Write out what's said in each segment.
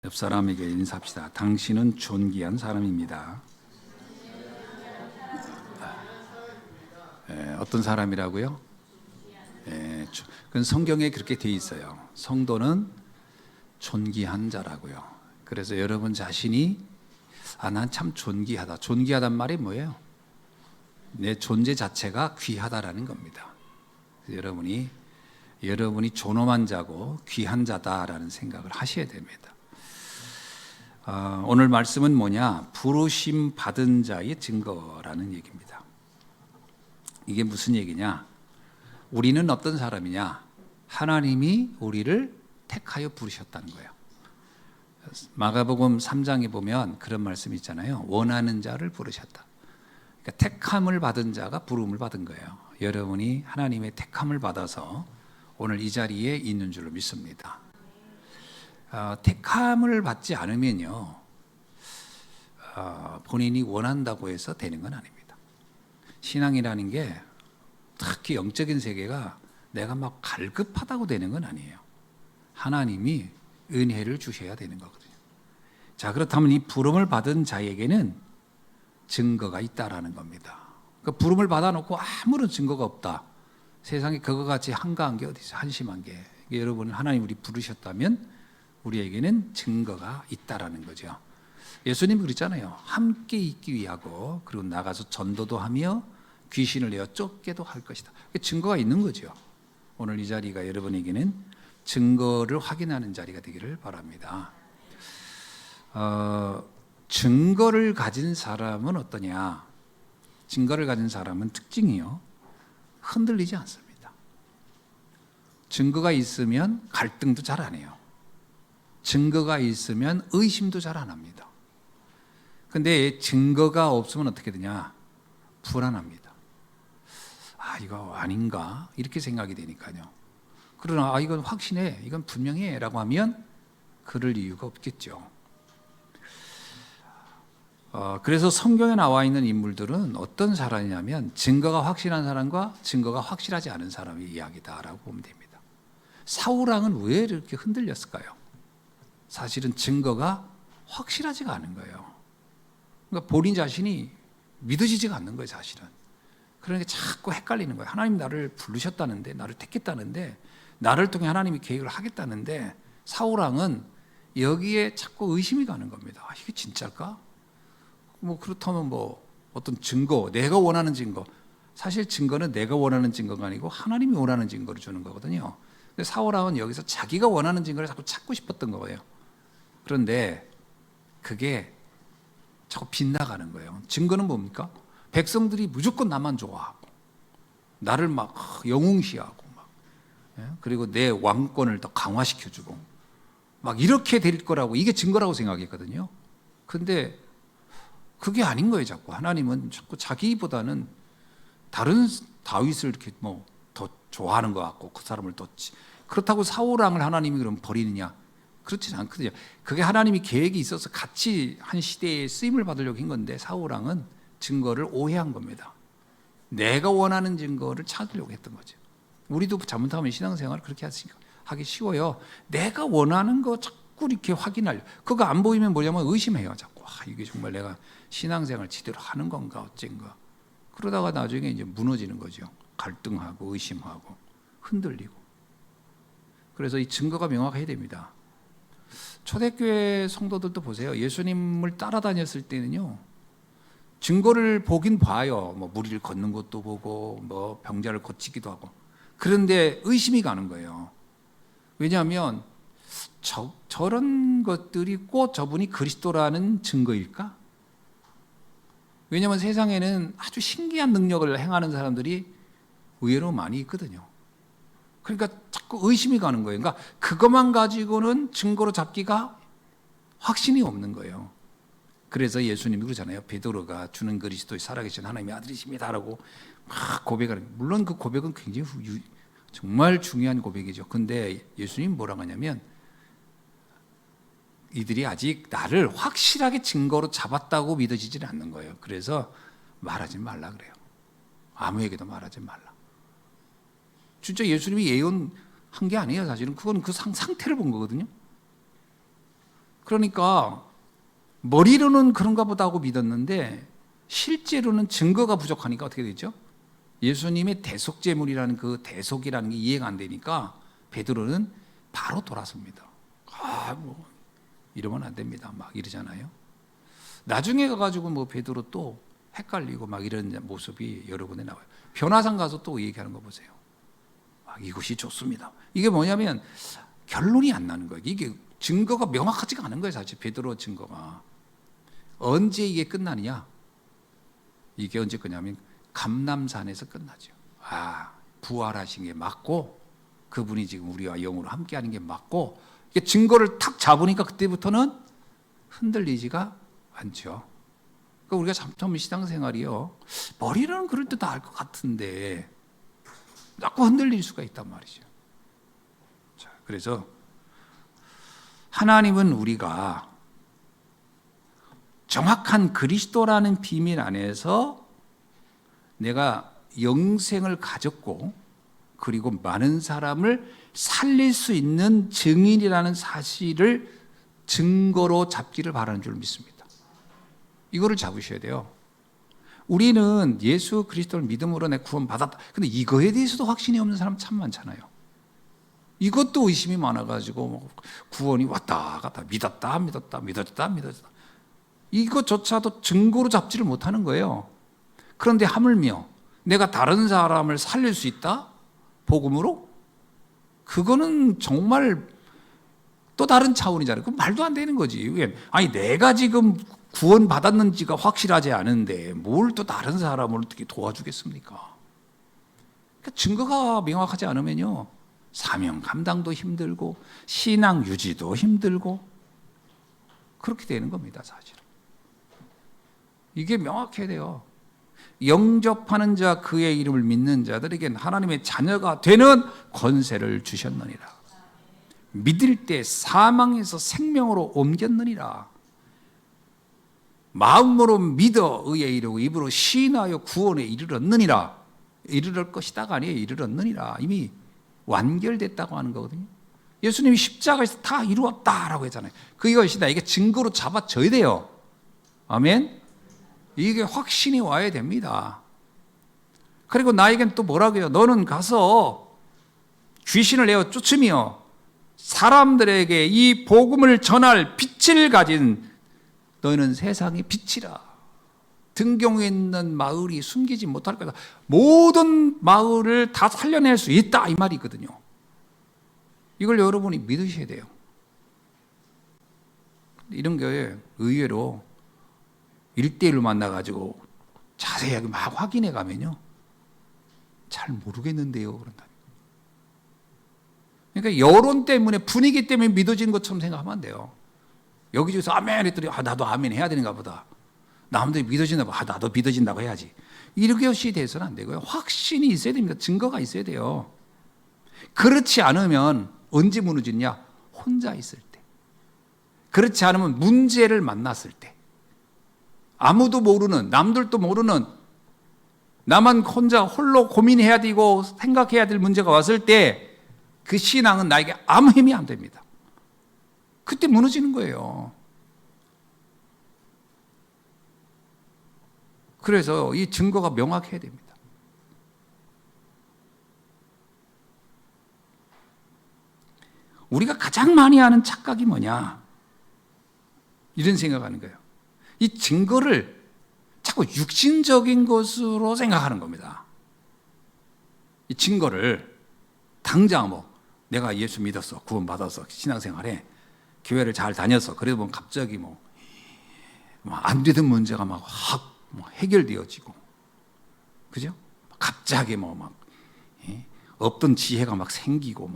옆 사람에게 인사합시다. 당신은 존귀한 사람입니다. 어떤 사람이라고요? 그건 성경에 그렇게 돼 있어요. 성도는 존귀한 자라고요. 그래서 여러분 자신이 난 참 존귀하다. 존귀하단 말이 뭐예요? 내 존재 자체가 귀하다라는 겁니다. 여러분이 존엄한 자고 귀한 자다라는 생각을 하셔야 됩니다. 오늘 말씀은 뭐냐? 부르심 받은 자의 증거라는 얘기입니다. 이게 무슨 얘기냐? 우리는 어떤 사람이냐? 하나님이 우리를 택하여 부르셨다는 거예요. 마가복음 3장에 보면 그런 말씀이 있잖아요. 원하는 자를 부르셨다. 그러니까 택함을 받은 자가 부름을 받은 거예요. 여러분이 하나님의 택함을 받아서 오늘 이 자리에 있는 줄로 믿습니다. 택함을 받지 않으면요, 본인이 원한다고 해서 되는 건 아닙니다. 신앙이라는 게 특히 영적인 세계가 내가 막 갈급하다고 되는 건 아니에요. 하나님이 은혜를 주셔야 되는 거거든요. 자, 그렇다면 이 부름을 받은 자에게는 증거가 있다라는 겁니다. 그 부름을 받아놓고 아무런 증거가 없다. 세상에 그거 같이 한가한 게 어디 있어요? 한심한 게. 여러분, 하나님 우리 부르셨다면 우리에게는 증거가 있다라는 거죠. 예수님이 그랬잖아요. 함께 있기 위하고 그리고 나가서 전도도 하며 귀신을 내어 쫓게도 할 것이다. 증거가 있는 거죠. 오늘 이 자리가 여러분에게는 증거를 확인하는 자리가 되기를 바랍니다. 증거를 가진 사람은 어떠냐? 증거를 가진 사람은 특징이요, 흔들리지 않습니다. 증거가 있으면 갈등도 잘 안 해요. 증거가 있으면 의심도 잘 안 합니다. 근데 증거가 없으면 어떻게 되냐? 불안합니다. 이거 아닌가? 이렇게 생각이 되니까요. 그러나 이건 확신해, 이건 분명해 라고 하면 그럴 이유가 없겠죠. 그래서 성경에 나와 있는 인물들은 어떤 사람이냐면 증거가 확실한 사람과 증거가 확실하지 않은 사람의 이야기다라고 보면 됩니다. 사울왕은 왜 이렇게 흔들렸을까요? 사실은 증거가 확실하지가 않은 거예요. 그러니까 본인 자신이 믿어지지가 않는 거예요, 사실은. 그러니까 자꾸 헷갈리는 거예요. 하나님 나를 부르셨다는데, 나를 택했다는데, 나를 통해 하나님이 계획을 하겠다는데, 사울왕은 여기에 자꾸 의심이 가는 겁니다. 이게 진짜일까? 그렇다면 어떤 증거, 내가 원하는 증거. 사실 증거는 내가 원하는 증거가 아니고 하나님이 원하는 증거를 주는 거거든요. 근데 사울왕은 여기서 자기가 원하는 증거를 자꾸 찾고 싶었던 거예요. 그런데 그게 자꾸 빗나가는 거예요. 증거는 뭡니까? 백성들이 무조건 나만 좋아하고 나를 막 영웅시하고 그리고 내 왕권을 더 강화시켜주고 막 이렇게 될 거라고, 이게 증거라고 생각했거든요. 근데 그게 아닌 거예요. 자꾸 하나님은 자꾸 자기보다는 다른 다윗을 이렇게 더 좋아하는 것 같고 그 사람을 더, 그렇다고 사울왕을 하나님이 그럼 버리느냐? 그렇지는 않거든요. 그게 하나님이 계획이 있어서 같이 한 시대에 쓰임을 받으려고 한 건데, 사울왕은 증거를 오해한 겁니다. 내가 원하는 증거를 찾으려고 했던 거죠. 우리도 잘못하면 신앙생활을 그렇게 하기 쉬워요. 내가 원하는 거 자꾸 이렇게 확인하려. 그거 안 보이면 뭐냐면 의심해요. 자꾸 이게 정말 내가 신앙생활 제대로 하는 건가 어쩐가. 그러다가 나중에 이제 무너지는 거죠. 갈등하고 의심하고 흔들리고. 그래서 이 증거가 명확해야 됩니다. 초대교회 성도들도 보세요. 예수님을 따라다녔을 때는요, 증거를 보긴 봐요. 무리를 걷는 것도 보고 병자를 고치기도 하고. 그런데 의심이 가는 거예요. 왜냐하면 저런 것들이 꼭 저분이 그리스도라는 증거일까? 왜냐하면 세상에는 아주 신기한 능력을 행하는 사람들이 의외로 많이 있거든요. 그러니까 자꾸 의심이 가는 거예요. 그러니까 그것만 가지고는 증거로 잡기가 확신이 없는 거예요. 그래서 예수님이 그러잖아요. 베드로가 주는 그리스도의 살아계신 하나님의 아들이십니다라고 막 고백하는. 물론 그 고백은 굉장히 정말 중요한 고백이죠. 근데 예수님이 뭐라고 하냐면 이들이 아직 나를 확실하게 증거로 잡았다고 믿어지지는 않는 거예요. 그래서 말하지 말라 그래요. 아무에게도 말하지 말라. 진짜 예수님이 예언한 게 아니에요. 사실은 그건 그 상태를 본 거거든요. 그러니까 머리로는 그런가 보다 하고 믿었는데 실제로는 증거가 부족하니까 어떻게 되죠? 예수님의 대속제물이라는 그 대속이라는 게 이해가 안 되니까 베드로는 바로 돌아섭니다. 뭐 이러면 안 됩니다. 막 이러잖아요. 나중에 가가지고 뭐 베드로 또 헷갈리고 막 이런 모습이 여러 군데 나와요. 변화산 가서 또 얘기하는 거 보세요. 막 이것이 좋습니다. 이게 뭐냐면 결론이 안 나는 거예요. 이게 증거가 명확하지가 않은 거예요. 사실 베드로 증거가. 언제 이게 끝나느냐? 이게 언제 끝나면 감람산에서 끝나죠. 부활하신 게 맞고 그분이 지금 우리와 영으로 함께하는 게 맞고 이게 증거를 탁 잡으니까 그때부터는 흔들리지가 않죠. 그러니까 우리가 처음 신앙생활이요, 머리로는 그럴 때 다 알 것 같은데 자꾸 흔들릴 수가 있단 말이죠. 자, 그래서 하나님은 우리가 정확한 그리스도라는 비밀 안에서 내가 영생을 가졌고 그리고 많은 사람을 살릴 수 있는 증인이라는 사실을 증거로 잡기를 바라는 줄 믿습니다. 이거를 잡으셔야 돼요. 우리는 예수 그리스도를 믿음으로 내 구원받았다. 근데 이거에 대해서도 확신이 없는 사람 참 많잖아요. 이것도 의심이 많아가지고 구원이 왔다 갔다 믿었다 이것조차도 증거로 잡지를 못하는 거예요. 그런데 하물며 내가 다른 사람을 살릴 수 있다? 복음으로? 그거는 정말 또 다른 차원이잖아요. 그 말도 안 되는 거지. 아니 내가 지금 구원받았는지가 확실하지 않은데 뭘 또 다른 사람을 어떻게 도와주겠습니까? 그러니까 증거가 명확하지 않으면요, 사명 감당도 힘들고 신앙 유지도 힘들고 그렇게 되는 겁니다. 사실은 이게 명확해야 돼요. 영접하는 자 그의 이름을 믿는 자들에겐 하나님의 자녀가 되는 권세를 주셨느니라. 믿을 때 사망에서 생명으로 옮겼느니라. 마음으로 믿어 의에 이르고 입으로 시인하여 구원에 이르렀느니라. 이르를 것이다가 아니에요. 이르렀느니라. 이미 완결됐다고 하는 거거든요. 예수님이 십자가에서 다 이루었다라고 했잖아요. 그것이 나에게 증거로 잡아져야 돼요. 아멘. 이게 확신이 와야 됩니다. 그리고 나에겐 또 뭐라고요? 너는 가서 귀신을 내어 쫓으며 사람들에게 이 복음을 전할 빛을 가진 너희는 세상의 빛이라. 등경에 있는 마을이 숨기지 못할 거다. 모든 마을을 다 살려낼 수 있다 이 말이거든요. 이걸 여러분이 믿으셔야 돼요. 이런 게 의외로 1대1로 만나가지고 자세하게 막 확인해 가면요, 잘 모르겠는데요 그런다. 그러니까 여론 때문에, 분위기 때문에 믿어지는 것처럼 생각하면 안 돼요. 여기저기서 아멘 했더니 나도 아멘 해야 되는가 보다. 남들이 믿어진다 봐. 나도 믿어진다고 해야지. 이렇게 돼서는 안 되고요. 확신이 있어야 됩니다. 증거가 있어야 돼요. 그렇지 않으면 언제 무너지냐? 혼자 있을 때. 그렇지 않으면 문제를 만났을 때. 아무도 모르는, 남들도 모르는, 나만 혼자 홀로 고민해야 되고 생각해야 될 문제가 왔을 때 그 신앙은 나에게 아무 힘이 안 됩니다. 그때 무너지는 거예요. 그래서 이 증거가 명확해야 됩니다. 우리가 가장 많이 하는 착각이 뭐냐? 이런 생각하는 거예요. 이 증거를 자꾸 육신적인 것으로 생각하는 겁니다. 이 증거를 당장 내가 예수 믿었어, 구원받았어, 신앙생활에 교회를 잘 다녔어. 그래도 갑자기 안 되던 문제가 확 해결되어지고, 그죠? 갑자기 없던 지혜가 생기고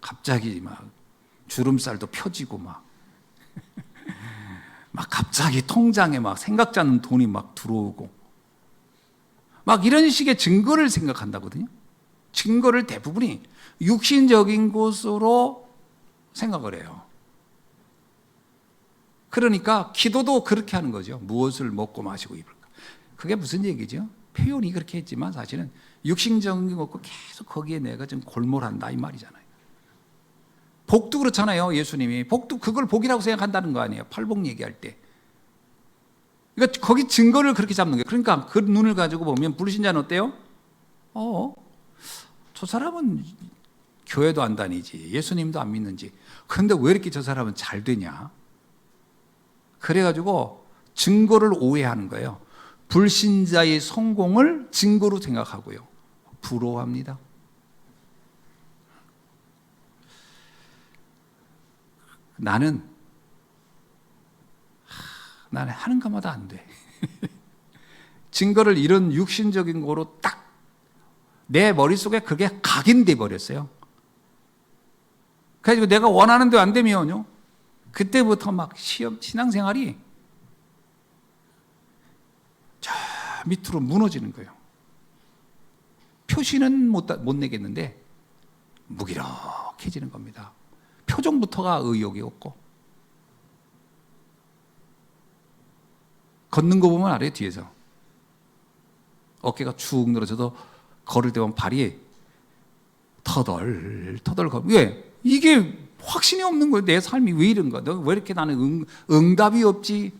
갑자기 주름살도 펴지고 갑자기 통장에 생각지 않는 돈이 들어오고 이런 식의 증거를 생각한다거든요. 증거를 대부분이 육신적인 것으로 생각을 해요. 그러니까 기도도 그렇게 하는 거죠. 무엇을 먹고 마시고 입을까? 그게 무슨 얘기죠? 표현이 그렇게 했지만 사실은 육신적인 거 먹고 계속 거기에 내가 좀 골몰한다 이 말이잖아요. 복도 그렇잖아요. 예수님이 복도 그걸 복이라고 생각한다는 거 아니에요. 팔복 얘기할 때. 그러니까 거기 증거를 그렇게 잡는 거예요. 그러니까 그 눈을 가지고 보면 불신자는 어때요? 저 사람은 교회도 안 다니지, 예수님도 안 믿는지, 근데 왜 이렇게 저 사람은 잘 되냐? 그래가지고 증거를 오해하는 거예요. 불신자의 성공을 증거로 생각하고요. 부러워합니다. 나는 하는 것마다 안 돼. 증거를 이런 육신적인 거로 딱 내 머릿속에 그게 각인돼 버렸어요. 그래서 내가 원하는 대로 안 되면요, 그때부터 막 신앙생활이 저 밑으로 무너지는 거예요. 표시는 못 내겠는데 무기력해지는 겁니다. 표정부터가 의욕이 없고, 걷는 거 보면 알아요. 뒤에서 어깨가 축 늘어져도 걸을 때 보면 발이 터덜터덜 왜? 이게 확신이 없는 거예요. 내 삶이 왜 이런가? 너 왜 이렇게 나는 응답이 없지?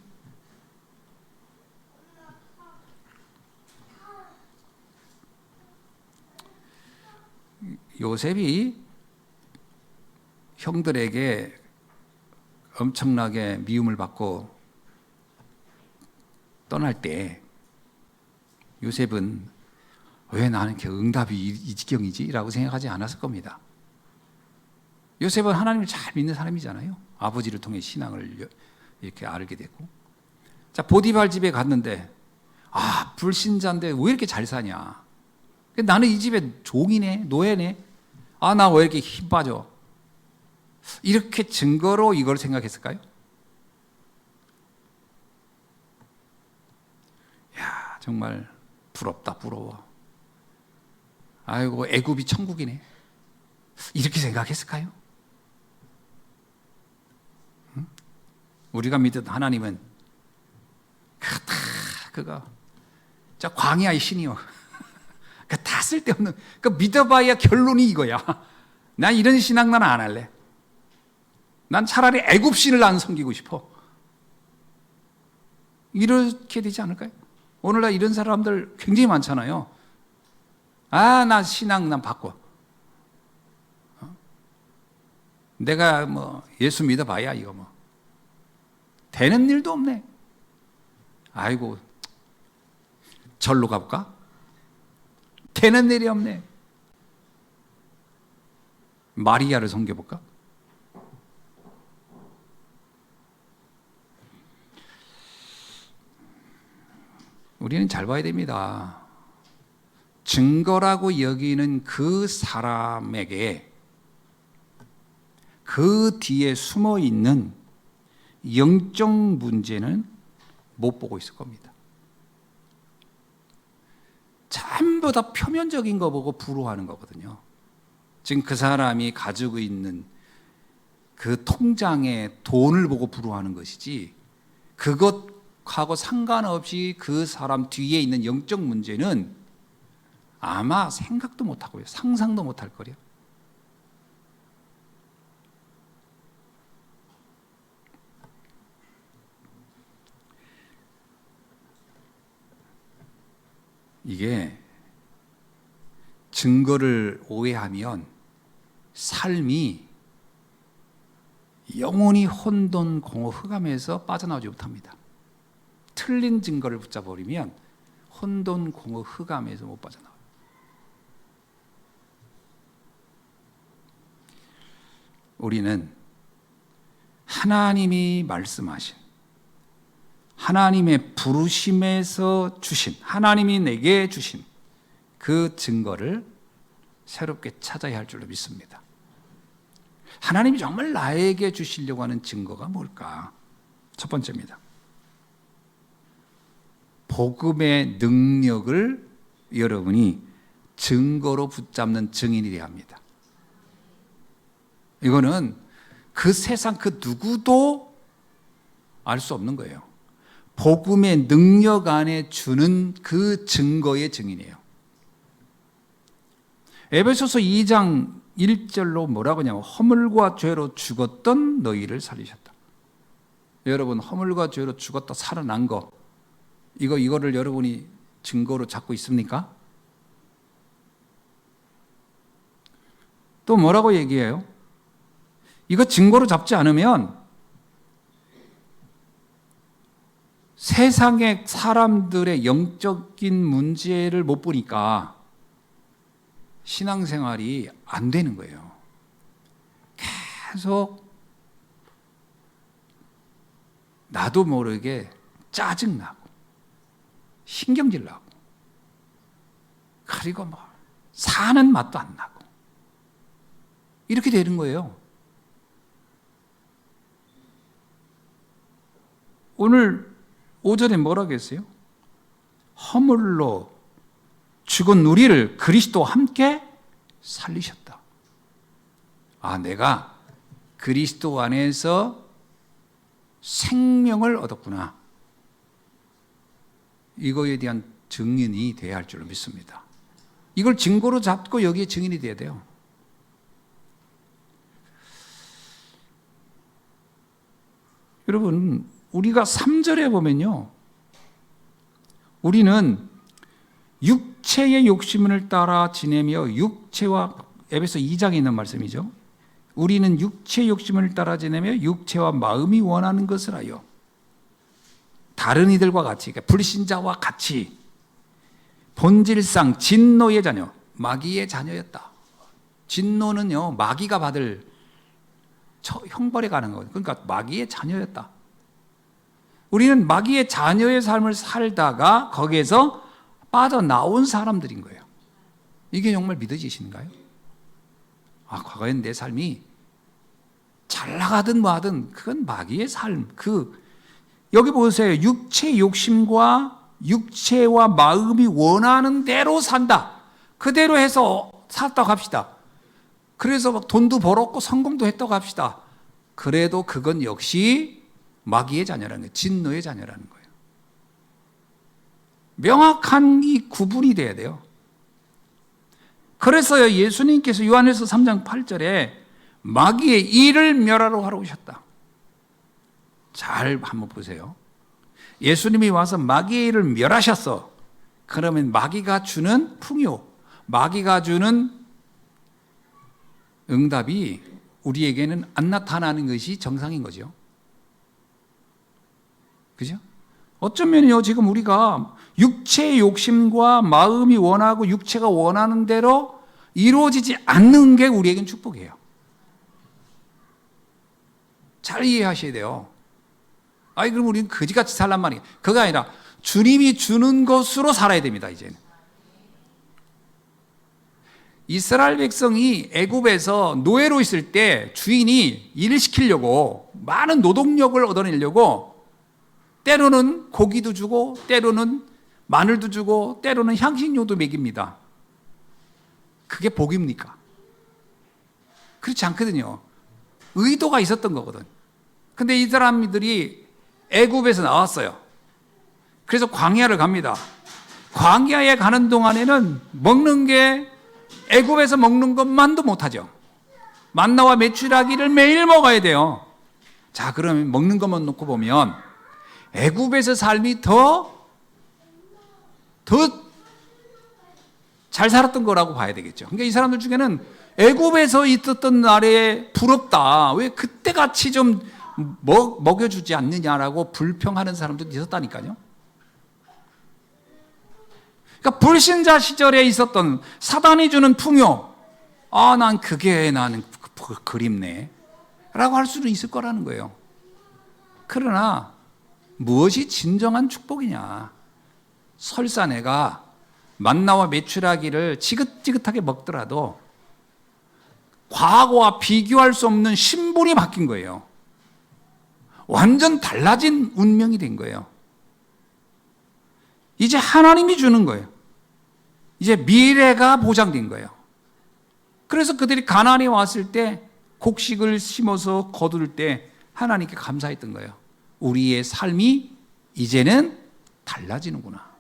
요셉이 형들에게 엄청나게 미움을 받고 떠날 때 요셉은 왜 나는 이렇게 응답이 이 지경이지? 라고 생각하지 않았을 겁니다. 요셉은 하나님을 잘 믿는 사람이잖아요. 아버지를 통해 신앙을 이렇게 알게 됐고. 자, 보디발 집에 갔는데, 불신자인데 왜 이렇게 잘 사냐? 나는 이 집에 종이네, 노예네. 나 왜 이렇게 힘 빠져? 이렇게 증거로 이걸 생각했을까요? 야, 정말 부럽다, 부러워. 아이고, 애굽이 천국이네. 이렇게 생각했을까요? 응? 우리가 믿던 하나님은 그거 저 광야의 신이요. 다 쓸데없는, 믿어봐야 결론이 이거야. 난 이런 신앙 나는 안 할래. 난 차라리 애굽 신을 난 섬기고 싶어. 이렇게 되지 않을까요? 오늘날 이런 사람들 굉장히 많잖아요. 나 신앙 난 바꿔. 내가 예수 믿어봐야 이거 되는 일도 없네. 아이고, 절로 가볼까? 되는 일이 없네. 마리아를 섬겨볼까? 우리는 잘 봐야 됩니다. 증거라고 여기는 그 사람에게 그 뒤에 숨어 있는 영적 문제는 못 보고 있을 겁니다. 전부 다 표면적인 거 보고 부러워하는 거거든요. 지금 그 사람이 가지고 있는 그 통장에 돈을 보고 부러워하는 것이지, 그것하고 상관없이 그 사람 뒤에 있는 영적 문제는 아마 생각도 못하고요, 상상도 못할 거래요. 이게 증거를 오해하면 삶이 영원히 혼돈, 공허, 흑암에서 빠져나오지 못합니다. 틀린 증거를 붙잡아버리면 혼돈, 공허, 흑암에서 못 빠져나와요. 우리는 하나님이 말씀하신, 하나님의 부르심에서 주신, 하나님이 내게 주신 그 증거를 새롭게 찾아야 할 줄로 믿습니다. 하나님이 정말 나에게 주시려고 하는 증거가 뭘까? 첫 번째입니다. 복음의 능력을 여러분이 증거로 붙잡는 증인이 되어야 합니다. 이거는 그 세상 그 누구도 알 수 없는 거예요. 복음의 능력 안에 주는 그 증거의 증인이에요. 에베소서 2장 1절로 뭐라고 하냐면 허물과 죄로 죽었던 너희를 살리셨다. 여러분, 허물과 죄로 죽었다 살아난 거, 이거를 여러분이 증거로 잡고 있습니까? 또 뭐라고 얘기해요? 이거 증거로 잡지 않으면 세상의 사람들의 영적인 문제를 못 보니까 신앙생활이 안 되는 거예요. 계속 나도 모르게 짜증나고 신경질 나고 그리고 뭐 사는 맛도 안 나고 이렇게 되는 거예요. 오늘 오전에 뭐라고 했어요? 허물로 죽은 우리를 그리스도와 함께 살리셨다. 아, 내가 그리스도 안에서 생명을 얻었구나. 이거에 대한 증인이 돼야 할 줄로 믿습니다. 이걸 증거로 잡고 여기에 증인이 돼야 돼요. 여러분, 우리가 3절에 보면요, 우리는 육체의 욕심을 따라 지내며 육체와, 에베소 2장에 있는 말씀이죠. 우리는 육체의 욕심을 따라 지내며 육체와 마음이 원하는 것을 하여 다른 이들과 같이, 그러니까 불신자와 같이 본질상 진노의 자녀, 마귀의 자녀였다. 진노는요, 마귀가 받을 형벌에 가는 거예요. 그러니까 마귀의 자녀였다. 우리는 마귀의 자녀의 삶을 살다가 거기에서 빠져나온 사람들인 거예요. 이게 정말 믿어지시는가요? 아, 과거엔 내 삶이 잘 나가든 뭐하든 그건 마귀의 삶. 여기 보세요. 육체의 욕심과 육체와 마음이 원하는 대로 산다. 그대로 해서 살았다고 합시다. 그래서 막 돈도 벌었고 성공도 했다고 합시다. 그래도 그건 역시 마귀의 자녀라는 거예요. 진노의 자녀라는 거예요. 명확한 이 구분이 돼야 돼요. 그래서 예수님께서 요한일서 3장 8절에 마귀의 일을 멸하러 하러 오셨다. 잘 한번 보세요. 예수님이 와서 마귀의 일을 멸하셨어. 그러면 마귀가 주는 풍요, 마귀가 주는 응답이 우리에게는 안 나타나는 것이 정상인 거죠. 그죠? 어쩌면요, 지금 우리가 육체의 욕심과 마음이 원하고 육체가 원하는 대로 이루어지지 않는 게 우리에겐 축복이에요. 잘 이해하셔야 돼요. 아니, 그럼 우리는 거지같이 살란 말이에요. 그거 아니라 주님이 주는 것으로 살아야 됩니다, 이제는. 이스라엘 백성이 애굽에서 노예로 있을 때 주인이 일을 시키려고 많은 노동력을 얻어내려고 때로는 고기도 주고 때로는 마늘도 주고 때로는 향신료도 먹입니다. 그게 복입니까? 그렇지 않거든요. 의도가 있었던 거거든. 근데 이 사람들이 애굽에서 나왔어요. 그래서 광야를 갑니다. 광야에 가는 동안에는 먹는 게 애굽에서 먹는 것만도 못하죠. 만나와 메추라기를 매일 먹어야 돼요. 자, 그러면 먹는 것만 놓고 보면 애굽에서 삶이 더 잘 살았던 거라고 봐야 되겠죠. 그러니까 이 사람들 중에는 애굽에서 있었던 날에 부럽다. 왜 그때같이 좀 먹여주지 않느냐라고 불평하는 사람도 있었다니까요. 그러니까 불신자 시절에 있었던 사단이 주는 풍요, 아, 난 그게 나는 그립네 라고 할 수는 있을 거라는 거예요. 그러나 무엇이 진정한 축복이냐? 설사 내가 만나와 메추라기를 지긋지긋하게 먹더라도 과거와 비교할 수 없는 신분이 바뀐 거예요. 완전 달라진 운명이 된 거예요. 이제 하나님이 주는 거예요. 이제 미래가 보장된 거예요. 그래서 그들이 가나안에 왔을 때 곡식을 심어서 거둘 때 하나님께 감사했던 거예요. 우리의 삶이 이제는 달라지는구나.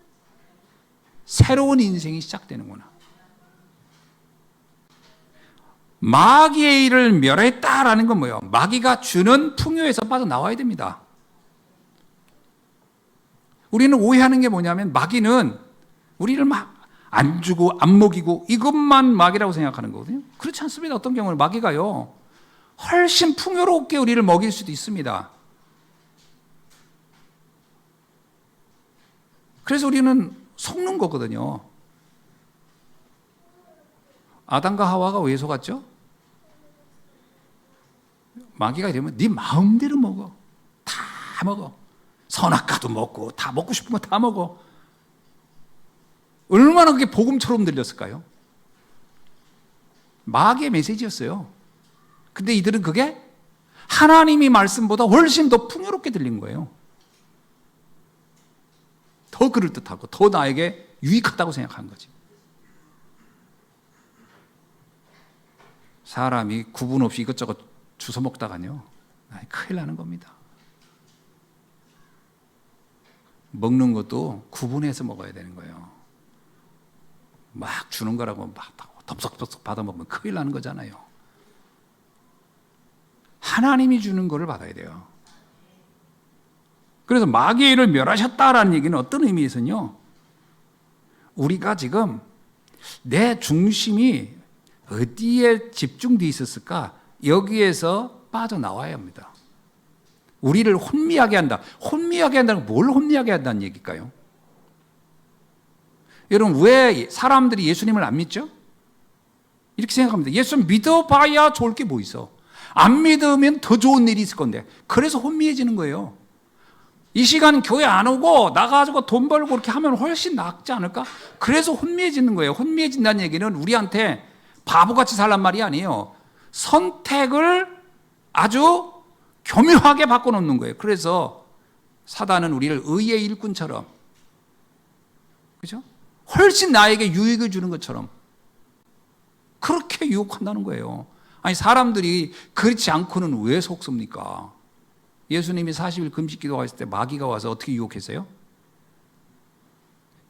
새로운 인생이 시작되는구나. 마귀의 일을 멸했다라는 건 뭐예요? 마귀가 주는 풍요에서 빠져나와야 됩니다. 우리는 오해하는 게 뭐냐면 마귀는 우리를 막 안 주고 안 먹이고 이것만 마귀라고 생각하는 거거든요. 그렇지 않습니다. 어떤 경우는 마귀가요, 훨씬 풍요롭게 우리를 먹일 수도 있습니다. 그래서 우리는 속는 거거든요. 아담과 하와가 왜 속았죠? 마귀가 이러면 네 마음대로 먹어. 다 먹어. 선악과도 먹고 다 먹고 싶은 거 다 먹어. 얼마나 그게 복음처럼 들렸을까요? 마귀의 메시지였어요. 근데 이들은 그게 하나님의 말씀보다 훨씬 더 풍요롭게 들린 거예요. 더 그럴듯하고 더 나에게 유익하다고 생각한 거지. 사람이 구분 없이 이것저것 주워 먹다가요, 큰일 나는 겁니다. 먹는 것도 구분해서 먹어야 되는 거예요. 막 주는 거라고 막 덥석덥석 받아 먹으면 큰일 나는 거잖아요. 하나님이 주는 거를 받아야 돼요. 그래서 마귀의 일을 멸하셨다라는 얘기는 어떤 의미에서는요, 우리가 지금 내 중심이 어디에 집중되어 있었을까? 여기에서 빠져나와야 합니다. 우리를 혼미하게 한다. 혼미하게 한다는 건 뭘 혼미하게 한다는 얘기일까요? 여러분, 왜 사람들이 예수님을 안 믿죠? 이렇게 생각합니다. 예수 믿어봐야 좋을 게 뭐 있어? 안 믿으면 더 좋은 일이 있을 건데. 그래서 혼미해지는 거예요. 이 시간 교회 안 오고 나가지고 돈 벌고 그렇게 하면 훨씬 낫지 않을까? 그래서 혼미해지는 거예요. 혼미해진다는 얘기는 우리한테 바보같이 살란 말이 아니에요. 선택을 아주 교묘하게 바꿔놓는 거예요. 그래서 사단은 우리를 의의 일꾼처럼, 그죠? 훨씬 나에게 유익을 주는 것처럼 그렇게 유혹한다는 거예요. 아니, 사람들이 그렇지 않고는 왜 속습니까? 예수님이 40일 금식 기도하실 때 마귀가 와서 어떻게 유혹했어요?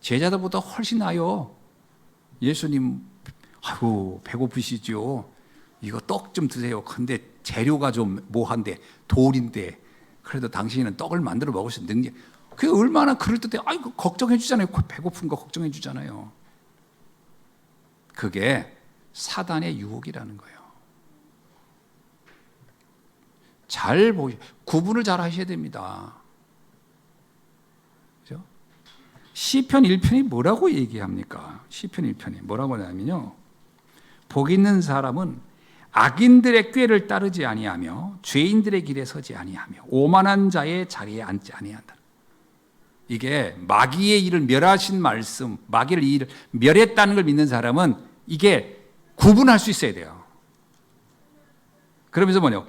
제자들보다 훨씬 나아요. 예수님, 아이고 배고프시죠? 이거 떡 좀 드세요. 근데 재료가 좀 뭐한데, 돌인데, 그래도 당신은 떡을 만들어 먹을 수 있는 능력, 그게 얼마나 그럴듯해. 아이고 걱정해 주잖아요. 배고픈 거 걱정해 주잖아요. 그게 사단의 유혹이라는 거예요. 잘 구분을 잘 하셔야 됩니다. 그죠? 시편 1편이 뭐라고 얘기합니까? 시편 1편이 뭐라고 하냐면요, 복 있는 사람은 악인들의 꾀를 따르지 아니하며 죄인들의 길에 서지 아니하며 오만한 자의 자리에 앉지 아니한다. 이게 마귀의 일을 멸하신 말씀, 마귀의 일을 멸했다는 걸 믿는 사람은 이게 구분할 수 있어야 돼요. 그러면서 뭐냐?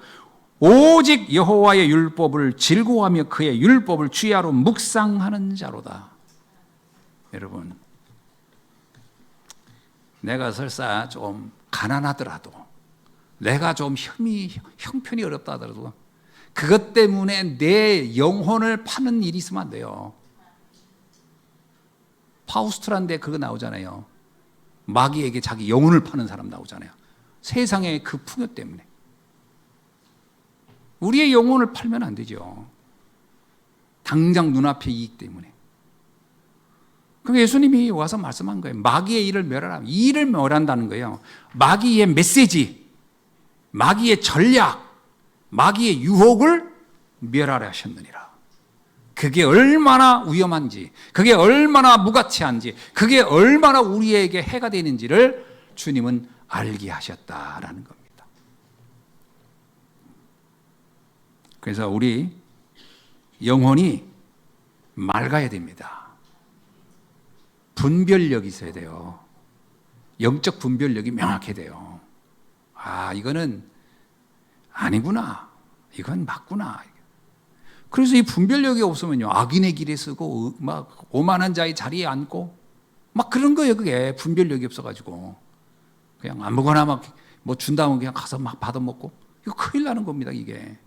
오직 여호와의 율법을 즐거워하며 그의 율법을 주야로 묵상하는 자로다. 여러분, 내가 설사 좀 가난하더라도, 내가 좀 형편이 어렵다 하더라도 그것 때문에 내 영혼을 파는 일이 있으면 안 돼요. 파우스트란데 그거 나오잖아요. 마귀에게 자기 영혼을 파는 사람 나오잖아요. 세상의 그 풍요 때문에. 우리의 영혼을 팔면 안 되죠. 당장 눈앞의 이익 때문에. 그럼 예수님이 와서 말씀한 거예요. 마귀의 일을 멸하라. 이 일을 멸한다는 거예요. 마귀의 메시지, 마귀의 전략, 마귀의 유혹을 멸하라 하셨느니라. 그게 얼마나 위험한지, 그게 얼마나 무가치한지, 그게 얼마나 우리에게 해가 되는지를 주님은 알게 하셨다라는 겁니다. 그래서 우리 영혼이 맑아야 됩니다. 분별력이 있어야 돼요. 영적 분별력이 명확해야 돼요. 아, 이거는 아니구나. 이건 맞구나. 그래서 이 분별력이 없으면요, 악인의 길에 서고 막 오만한 자의 자리에 앉고 막 그런 거예요. 그게 분별력이 없어가지고 그냥 아무거나 막 뭐 준다면 그냥 가서 막 받아먹고, 이거 큰일 나는 겁니다. 이게.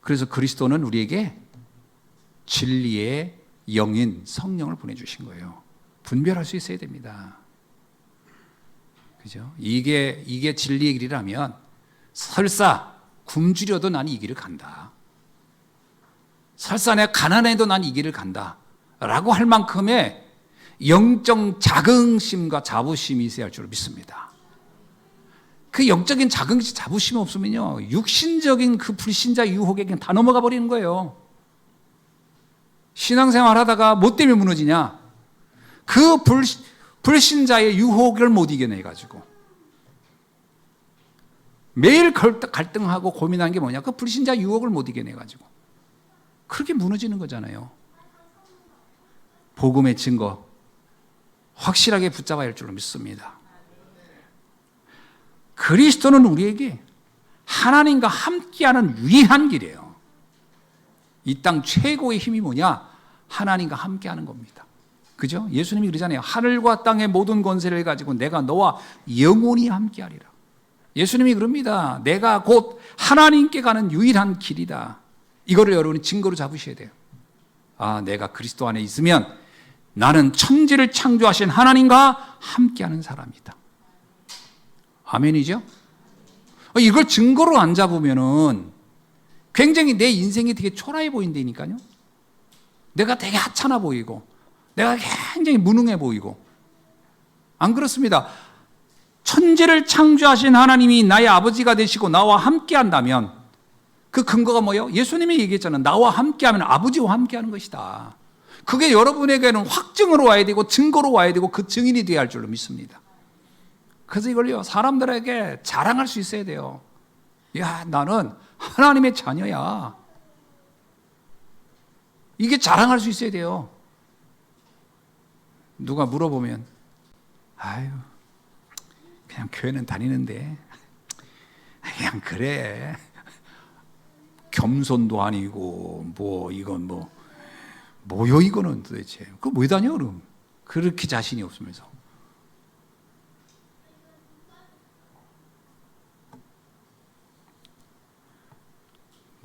그래서 그리스도는 우리에게 진리의 영인 성령을 보내주신 거예요. 분별할 수 있어야 됩니다. 그죠? 이게 진리의 길이라면 설사 굶주려도 난 이 길을 간다. 설사 내가 가난해도 난 이 길을 간다. 라고 할 만큼의 영적 자긍심과 자부심이 있어야 할 줄 믿습니다. 그 영적인 자긍심, 자부심 없으면요, 육신적인 그 불신자 유혹에 그냥 다 넘어가 버리는 거예요. 신앙생활 하다가 뭐 때문에 무너지냐? 그 불신자의 유혹을 못 이겨내가지고 매일 갈등하고 고민하는 게 뭐냐? 그 불신자 유혹을 못 이겨내가지고 그렇게 무너지는 거잖아요. 복음의 증거 확실하게 붙잡아야 할 줄로 믿습니다. 그리스도는 우리에게 하나님과 함께하는 유일한 길이에요. 이 땅 최고의 힘이 뭐냐? 하나님과 함께하는 겁니다. 그죠? 예수님이 그러잖아요. 하늘과 땅의 모든 권세를 가지고 내가 너와 영원히 함께하리라. 예수님이 그럽니다. 내가 곧 하나님께 가는 유일한 길이다. 이거를 여러분이 증거로 잡으셔야 돼요. 아, 내가 그리스도 안에 있으면 나는 천지를 창조하신 하나님과 함께하는 사람이다. 아멘이죠? 이걸 증거로 안 잡으면은 굉장히 내 인생이 되게 초라해 보인다니까요. 내가 되게 하찮아 보이고 내가 굉장히 무능해 보이고. 안 그렇습니다. 천지를 창조하신 하나님이 나의 아버지가 되시고 나와 함께한다면 그 근거가 뭐예요? 예수님이 얘기했잖아요. 나와 함께하면 아버지와 함께하는 것이다. 그게 여러분에게는 확증으로 와야 되고 증거로 와야 되고 그 증인이 되어야 할 줄로 믿습니다. 그래서 이걸요, 사람들에게 자랑할 수 있어야 돼요. 야, 나는 하나님의 자녀야. 이게 자랑할 수 있어야 돼요. 누가 물어보면, 아유, 그냥 교회는 다니는데, 그냥 그래. 겸손도 아니고, 이건 뭐요, 이거는 도대체. 그거 왜 다녀, 그럼? 그렇게 자신이 없으면서.